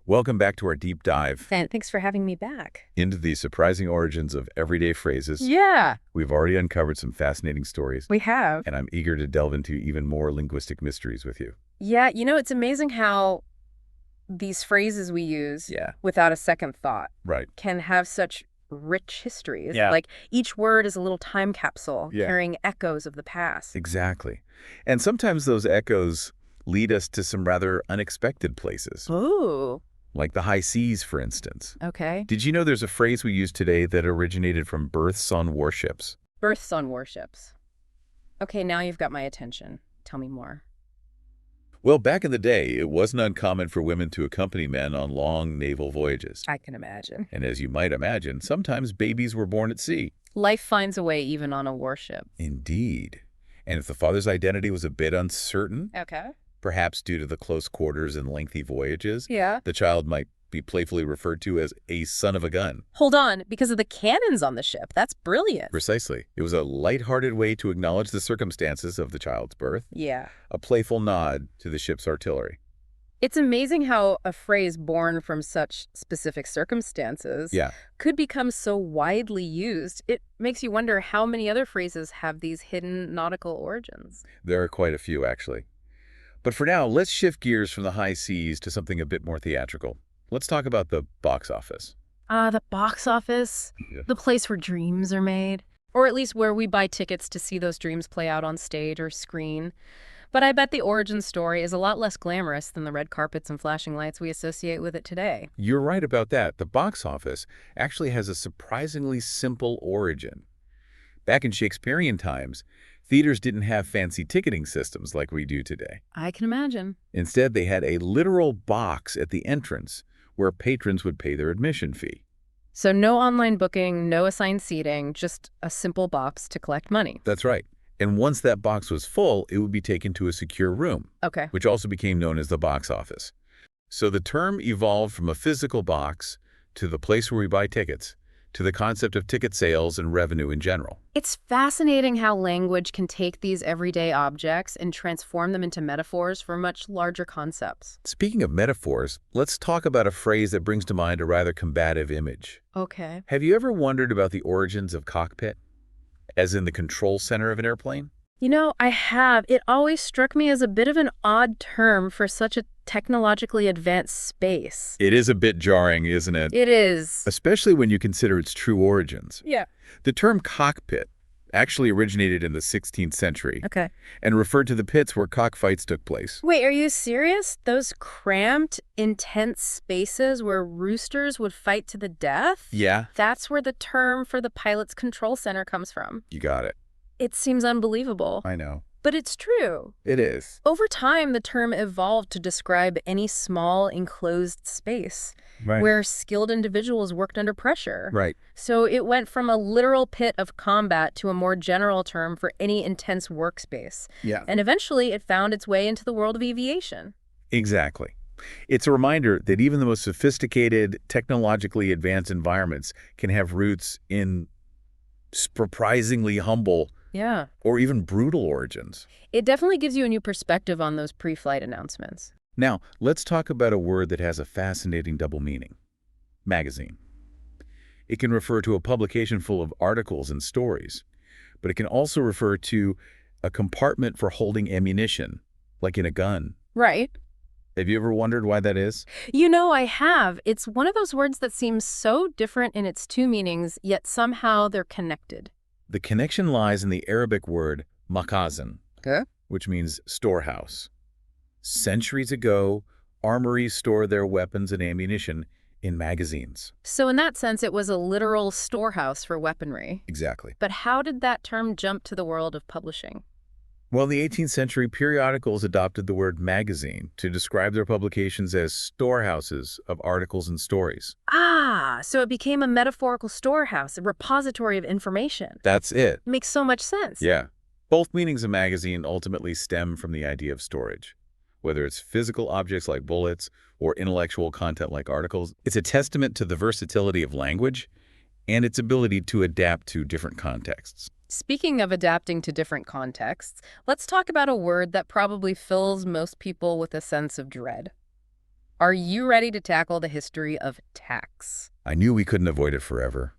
Welcome back to our deep dive Thanks for having me back. into the surprising origins of everyday phrases. Yeah, We've already uncovered some fascinating stories, we have. and I'm eager to delve into even more linguistic mysteries with you. Yeah, it's amazing how these phrases we use Yeah, without a second thought right. can have such rich histories. Yeah. Like each word is a little time capsule Yeah. carrying echoes of the past. Exactly. And sometimes those echoes lead us to some rather unexpected places, Ooh, like the high seas, for instance. okay. Did you know there's a phrase we use today that originated from berths on warships? Births on warships. Okay, now you've got my attention. Tell me more. Well, back in the day, it wasn't uncommon for women to accompany men on long naval voyages. I can imagine. And as you might imagine, sometimes babies were born at sea. Life finds a way even on a warship. Indeed. And if the father's identity was a bit uncertain, Okay. perhaps due to the close quarters and lengthy voyages, Yeah. the child might be playfully referred to as a son of a gun. Hold on, because of the cannons on the ship. That's brilliant. Precisely. It was a lighthearted way to acknowledge the circumstances of the child's birth, Yeah. a playful nod to the ship's artillery. It's amazing how a phrase born from such specific circumstances Yeah, could become so widely used. It makes you wonder how many other phrases have these hidden nautical origins. there are quite a few, actually. But for now, let's shift gears from the high seas to something a bit more theatrical. Let's talk about the box office. The box office, Yeah. the place where dreams are made, or at least where we buy tickets to see those dreams play out on stage or screen. But I bet the origin story is a lot less glamorous than the red carpets and flashing lights we associate with it today. You're right about that. The box office actually has a surprisingly simple origin. Back in Shakespearean times, theaters didn't have fancy ticketing systems like we do today. I can imagine. Instead, they had a literal box at the entrance where patrons would pay their admission fee. So no online booking, no assigned seating, just a simple box to collect money. That's right. And once that box was full, it would be taken to a secure room, Okay. which also became known as the box office. So the term evolved from a physical box to the place where we buy tickets, to the concept of ticket sales and revenue in general. It's fascinating how language can take these everyday objects and transform them into metaphors for much larger concepts. Speaking of metaphors, let's talk about a phrase that brings to mind a rather combative image. Okay. Have you ever wondered about the origins of cockpit, as in the control center of an airplane? I have. It always struck me as a bit of an odd term for such a technologically advanced space. It is a bit jarring, isn't it? It is. Especially when you consider its true origins. Yeah. The term cockpit actually originated in the 16th century Okay. and referred to the pits where cockfights took place. Wait, are you serious? Those cramped, intense spaces where roosters would fight to the death? Yeah, That's where the term for the pilot's control center comes from. you got it. It seems unbelievable, I know. but it's true. It is. Over time, the term evolved to describe any small, enclosed space Right. where skilled individuals worked under pressure. Right. So it went from a literal pit of combat to a more general term for any intense workspace. Yeah. And eventually, it found its way into the world of aviation. Exactly. It's a reminder that even the most sophisticated, technologically advanced environments can have roots in surprisingly humble Yeah. or even brutal origins. It definitely gives you a new perspective on those pre-flight announcements. Now, let's talk about a word that has a fascinating double meaning. Magazine. It can refer to a publication full of articles and stories, but it can also refer to a compartment for holding ammunition, like in a gun. Right. Have you ever wondered why that is? I have. It's one of those words that seems so different in its two meanings, yet somehow they're connected. The connection lies in the Arabic word makazin, Okay. which means storehouse. Centuries ago, armories stored their weapons and ammunition in magazines. So in that sense, it was a literal storehouse for weaponry. Exactly. But how did that term jump to the world of publishing? Well, in the 18th century, periodicals adopted the word magazine to describe their publications as storehouses of articles and stories. So it became a metaphorical storehouse, a repository of information. That's it. Makes so much sense. Yeah. Both meanings of magazine ultimately stem from the idea of storage. Whether it's physical objects like bullets or intellectual content like articles, it's a testament to the versatility of language and its ability to adapt to different contexts. Speaking of adapting to different contexts, let's talk about a word that probably fills most people with a sense of dread. Are you ready to tackle the history of tax? I knew we couldn't avoid it forever.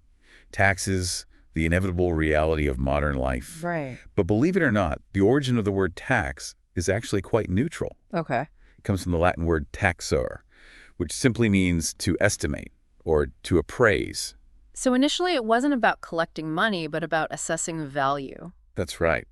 Taxes, the inevitable reality of modern life. Right. But believe it or not, the origin of the word tax is actually quite neutral. Okay. It comes from the Latin word taxare, which simply means to estimate or to appraise. So initially it wasn't about collecting money, but about assessing value. That's right.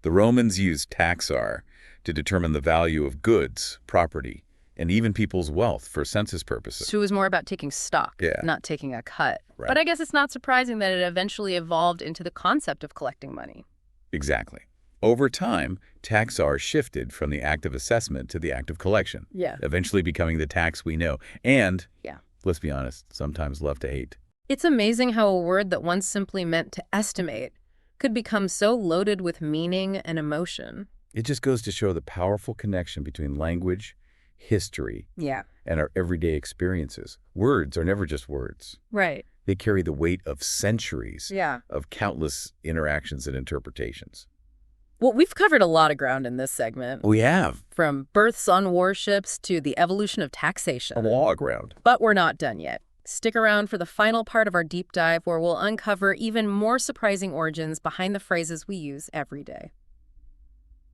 The Romans used taxare to determine the value of goods, property, and even people's wealth for census purposes. So it was more about taking stock, Yeah. not taking a cut. Right. But I guess it's not surprising that it eventually evolved into the concept of collecting money. Exactly. Over time, taxare shifted from the act of assessment to the act of collection, Yeah. eventually becoming the tax we know. And, Yeah. let's be honest, sometimes love to hate. It's amazing how a word that once simply meant to estimate could become so loaded with meaning and emotion. It just goes to show the powerful connection between language, history, Yeah. and our everyday experiences. Words are never just words. Right. They carry the weight of centuries Yeah. of countless interactions and interpretations. Well, we've covered a lot of ground in this segment, We have from births on warships to the evolution of a taxation. log round. But we're not done yet. Stick around for the final part of our deep dive where we'll uncover even more surprising origins behind the phrases we use every day.